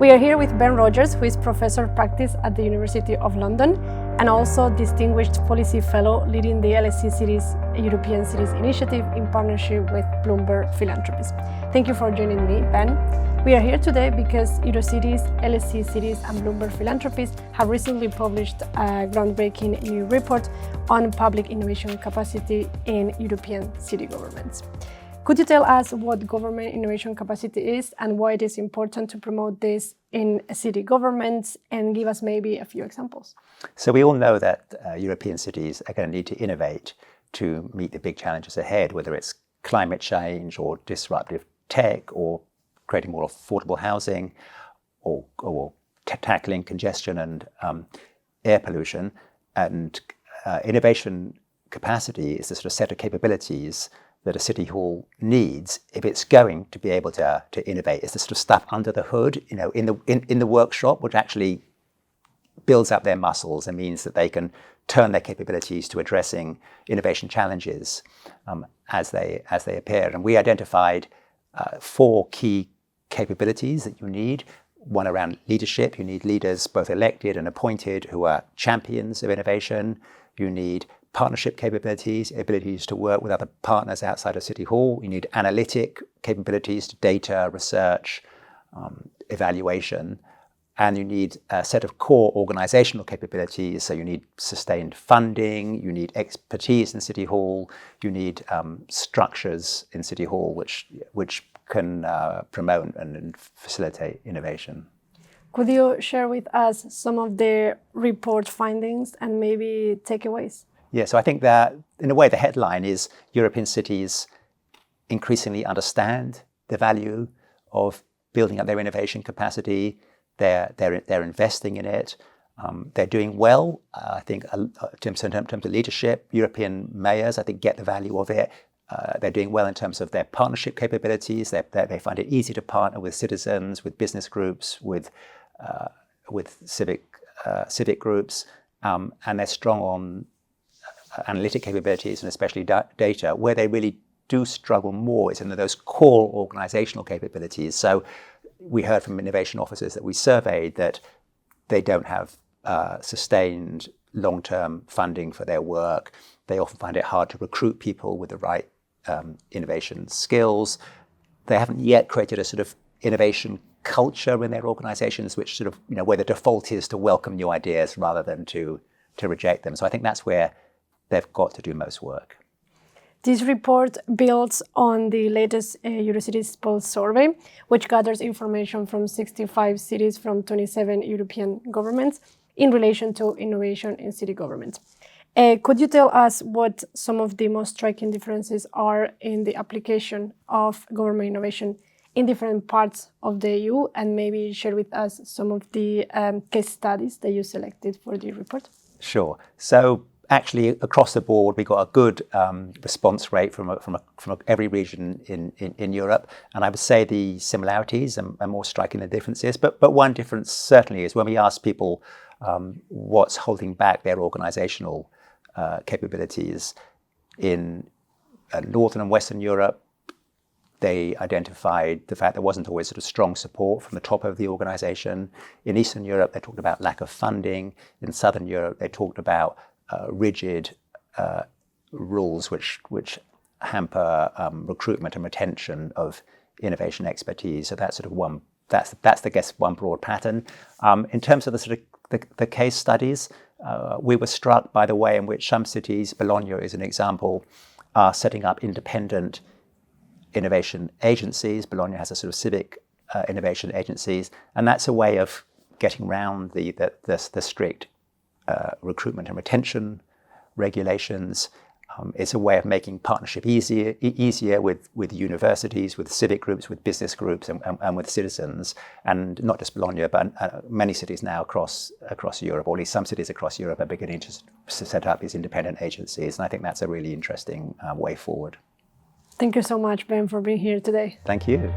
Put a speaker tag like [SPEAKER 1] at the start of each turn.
[SPEAKER 1] We are here with Ben Rogers, who is Professor of Practice at the University of London and also Distinguished Policy Fellow leading the LSE Cities European Cities Initiative in partnership with Bloomberg Philanthropies. Thank you for joining me, Ben. We are here today because Eurocities, LSE Cities and Bloomberg Philanthropies have recently published a groundbreaking new report on public innovation capacity in European city governments. Could you tell us what government innovation capacity is and why it is important to promote this in city governments, and give us maybe a few examples?
[SPEAKER 2] So we all know that European cities are going to need to innovate to meet the big challenges ahead, whether it's climate change or disruptive tech or creating more affordable housing or tackling congestion and air pollution. And innovation capacity is the sort of set of capabilities that a city hall needs if it's going to be able to innovate. It's the sort of stuff under the hood, in the workshop, which actually builds up their muscles and means that they can turn their capabilities to addressing innovation challenges as they appear. And we identified 4 key capabilities that you need. One around leadership. You need leaders, both elected and appointed, who are champions of innovation. You need partnership capabilities, abilities to work with other partners outside of City Hall. You need analytic capabilities to data, research, evaluation. And you need a set of core organizational capabilities. So you need sustained funding, you need expertise in City Hall, you need structures in City Hall which can promote and facilitate innovation.
[SPEAKER 1] Could you share with us some of the report findings and maybe takeaways?
[SPEAKER 2] Yeah, so I think that, in a way, the headline is European cities increasingly understand the value of building up their innovation capacity. They're investing in it. They're doing well. I think in terms of leadership, European mayors, I think, get the value of it. They're doing well in terms of their partnership capabilities. They find it easy to partner with citizens, with business groups, with civic groups, and they're strong on analytic capabilities and especially data. Where they really do struggle more is in those core organizational capabilities. So we heard from innovation officers that we surveyed that they don't have sustained long-term funding for their work. They often find it hard to recruit people with the right innovation skills. They haven't yet created a sort of innovation culture in their organizations, which sort of, where the default is to welcome new ideas rather than to reject them. So I think that's where they've got to do most work.
[SPEAKER 1] This report builds on the latest Eurocities Pulse survey, which gathers information from 65 cities from 27 European governments in relation to innovation in city government. Could you tell us what some of the most striking differences are in the application of government innovation in different parts of the EU, and maybe share with us some of the case studies that you selected for the report?
[SPEAKER 2] Sure. So actually, across the board, we got a good response rate from every region in Europe, and I would say the similarities are more striking than differences. But one difference certainly is when we ask people what's holding back their organizational capabilities in Northern and Western Europe. They identified the fact there wasn't always sort of strong support from the top of the organization. In Eastern Europe, they talked about lack of funding. In Southern Europe, they talked about rigid rules which hamper recruitment and retention of innovation expertise. So that's sort of one. That's I guess one broad pattern. In terms of the sort of the case studies, we were struck by the way in which some cities, Bologna is an example, are setting up independent innovation agencies. Bologna has a sort of civic innovation agencies, and that's a way of getting around the strict recruitment and retention regulations. It's a way of making partnership easier with universities, with civic groups, with business groups, and with citizens. And not just Bologna, but many cities now across Europe, or at least some cities across Europe, are beginning to set up these independent agencies. And I think that's a really interesting way forward.
[SPEAKER 1] Thank you so much, Ben, for being here today.
[SPEAKER 2] Thank you.